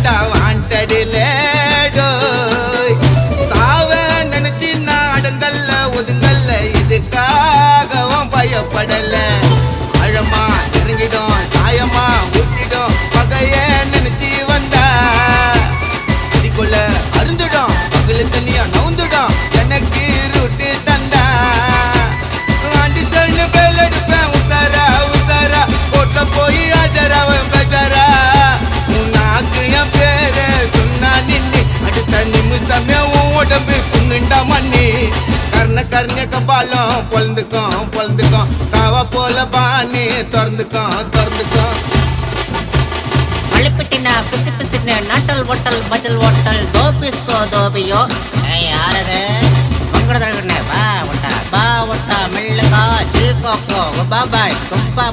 தாண்டா வாண்டடில சாவ நினைச்சு நாடுங்கல்ல ஒதுங்கல்ல இதுக்காகவும் பயப்படல ஆழமா இறங்கிடும் சாயமா ஊத்திடும் பகைய நினைச்சு வந்தா இதுக்குள்ள அருந்துடும் பகலு தனியா நவுந்துடும் எனக்கு ரூட்டு தந்தா ஆண்டி சொல்லு பேல் எடுப்பேன் உசாரா உசாரா போட்ட போய் ஆஜராவன் பேச்சாரா உன்னாக்கு என் பேரு சொன்னா நின்னு அடுத்த நிமிஷமே உன் உடம்பு புண்ணுண்டா மண்ணி கர்ண கபாலம் பொழுந்துக்கும் காவா போல பாணி திறந்துக்கும் மழுப்பிட்டினா பிசு பிசுன்னு நாட்டல் ஓட்டல் பஜல் ஓட்டல் தோபிஸ்கோ தோபியோ யாரது வா ஒட்டா மெல்லுகா ஜில் கோக்கோ பாபாய் கும்பா